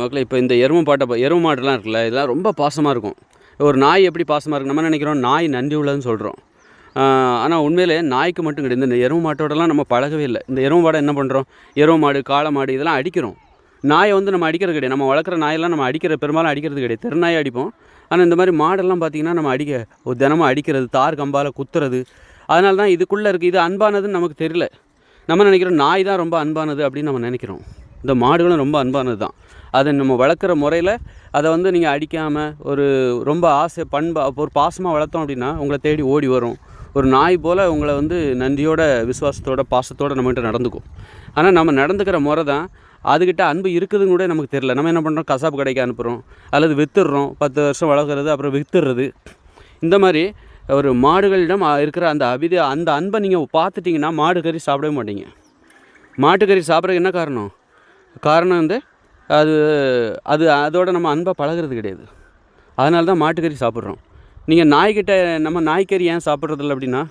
மக்களே இப்போ இந்த எருமை மாடுலாம் இருக்குல்ல, இதெல்லாம் ரொம்ப பாசமாக இருக்கும். ஒரு நாய் எப்படி பாசமாக இருக்கும் நம்ம நினைக்கிறோம், நாய் நன்றி உள்ளதுன்னு சொல்கிறோம். ஆனால் உண்மையிலே நாய்க்கு மட்டும் கிடையாது. இந்த எருமை மாட்டோடலாம் நம்ம பழகவே இல்லை. இந்த எருமை மாடை என்ன பண்ணுறோம், எருமை மாடு காளை மாடு இதெல்லாம் அடிக்கிறோம். நாயை வந்து நம்ம அடிக்கிறது கிடையாது. நம்ம வளர்க்குற நாயெல்லாம் நம்ம பெரும்பாலும் அடிக்கிறது கிடையாது. தெருநாயை அடிப்போம். ஆனால் இந்த மாதிரி மாடெல்லாம் பார்த்திங்கன்னா நம்ம தினமும் அடிக்கிறது, தார் கம்பால் குத்துறது. அதனால தான் இதுக்குள்ளே இருக்குது. இது அன்பானதுன்னு நமக்கு தெரியல. நம்ம நினைக்கிறோம் நாய் தான் ரொம்ப அன்பானது அப்படின்னு நம்ம நினைக்கிறோம். இந்த மாடுகளும் ரொம்ப அன்பானது தான். அதை நம்ம வளர்க்குற முறையில் அதை வந்து நீங்கள் அடிக்காமல் ரொம்ப ஒரு பாசமாக வளர்த்தோம் அப்படின்னா உங்களை தேடி ஓடி வரும். ஒரு நாய் போல் உங்களை வந்து நன்றியோட, விசுவாசத்தோட, பாசத்தோடு நம்மகிட்ட நடந்துக்கும். ஆனால் நம்ம நடந்துக்கிற முறை தான் அதுக்கிட்ட அன்பு இருக்குதுன்னு கூட நமக்கு தெரியல. நம்ம என்ன பண்ணுறோம், கசாப்பு கடைக்கு அனுப்புகிறோம், அல்லது விற்றுடுறோம். 10 வருஷம் வளர்க்குறது, அப்புறம் விற்றுடுறது. இந்த மாதிரி ஒரு மாடுகளிடம் இருக்கிற அந்த அன்பை நீங்கள் பார்த்துட்டிங்கன்னா மாடு கறி சாப்பிடவே மாட்டீங்க. மாட்டுக்கறி சாப்பிட்றதுக்கு என்ன காரணம் வந்து அதோட நம்ம அன்பை பழகிறது கிடையாது. அதனால தான் மாட்டுக்கறி சாப்பிட்றோம். நீங்கள் நம்ம நாய்க்கறி ஏன் சாப்பிட்றதில்ல அப்படின்னா,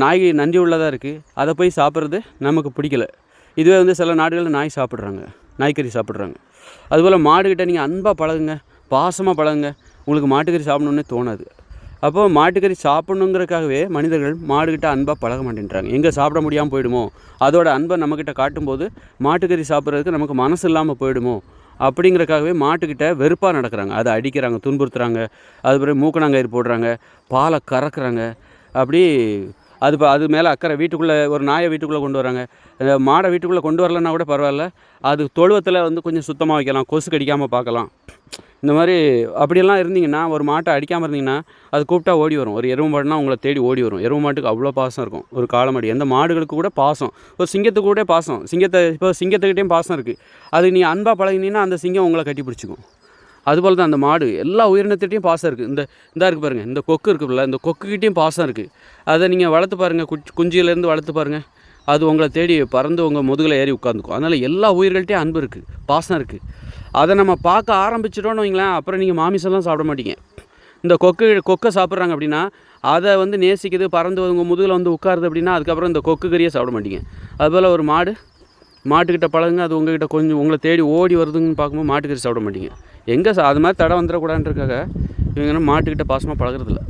நாய் நன்றி உள்ளதாக இருக்குது, அதை போய் சாப்பிட்றது நமக்கு பிடிக்கல. இதுவே வந்து சில நாடுகளில் நாய்க்கறி சாப்பிட்றாங்க. அதுபோல் மாடுக்கிட்ட நீங்கள் அன்பாக பழகுங்க, பாசமாக பழகுங்க, உங்களுக்கு மாட்டுக்கறி சாப்பிட்ணுன்னே தோணாது. அப்போது மாட்டுக்கறி சாப்பிட்ணுங்கிறதுக்காகவே மனிதர்கள் மாடுகிட்ட அன்பாக பழக மாட்டேன்றாங்க. எங்கே சாப்பிட முடியாமல் போயிடுமோ, அதோட அன்பை நம்மக்கிட்ட காட்டும்போது மாட்டுக்கறி சாப்பிட்றதுக்கு நமக்கு மனசு இல்லாமல் போயிடுமோ அப்படிங்கிறக்காகவே மாட்டுக்கிட்ட வெறுப்பாக நடக்கிறாங்க. அதை அடிக்கிறாங்க, துன்புறுத்துறாங்க, அது பிறகு மூக்கணாங்கயிறு போடுறாங்க, பாலை கறக்குறாங்க. அப்படி அது மேலே அக்கறை. ஒரு நாயை வீட்டுக்குள்ளே கொண்டு வராங்க. மாடை வீட்டுக்குள்ளே கொண்டு வரலன்னா கூட பரவாயில்ல, அது தொழுவத்தில் வந்து கொஞ்சம் சுத்தமாக வைக்கலாம், கொசு கடிக்காமல் பார்க்கலாம். இந்த மாதிரி அப்படியெல்லாம் இருந்தீங்கன்னா, ஒரு மாட்டை அடிக்காமல் இருந்தீங்கன்னா அது கூப்பிட்டா ஓடி வரும். ஒரு எருமை மாடுனா உங்களை தேடி ஓடி வரும். எருமை மாட்டுக்கு அவ்வளோ பாசம் இருக்கும். ஒரு காளை மாடு, எந்த மாடுகளுக்கு கூட பாசம், ஒரு சிங்கத்துக்கு கூட பாசம். சிங்கத்துக்கிட்டேயும் பாசம் இருக்குது. அது நீ அன்பாக பழகினீங்கன்னா அந்த சிங்கம் உங்களை கட்டி பிடிச்சிக்கும். அதுபோல் தான் அந்த மாடு எல்லா உயிரினத்திட்டையும் பாசம் இருக்குது. இந்த இருக்குது பாருங்கள், இந்த கொக்கு இருக்குல்ல, இந்த கொக்குக்கிட்டேயும் பாசம் இருக்குது. அதை நீங்கள் வளர்த்து பாருங்கள், குஞ்சியிலேருந்து வளர்த்து பாருங்கள், அது உங்களை தேடி பறந்து உங்கள் முதுகில் ஏறி உட்காந்துக்கும். அதனால் எல்லா உயிர்கள்ட்டையும் அன்பு இருக்குது, பாசம் இருக்குது. அதை நம்ம பார்க்க ஆரம்பிச்சிட்டோன்னு வைங்களேன், அப்புறம் நீங்கள் மாமிசம்லாம் சாப்பிட மாட்டீங்க. இந்த கொக்கை சாப்பிட்றாங்க அப்படின்னா அதை வந்து நேசிக்குது, பறந்து உங்கள் முதுகில் வந்து உட்காருது அப்படின்னா அதுக்கப்புறம் இந்த கொக்கு கறியை சாப்பிட மாட்டீங்க. அதுபோல் ஒரு மாட்டுக்கிட்ட பழகுங்க, அது உங்கள்கிட்ட கொஞ்சம் உங்களை தேடி ஓடி வருதுன்னு பார்க்கும்போது மாட்டுக்கறி சாப்பிட மாட்டீங்க. அது மாதிரி தடை வந்துடக்கூடாதுன்றதுக்காக இவங்க மாட்டுக்கிட்ட பாசமாக பழகிறதில்ல.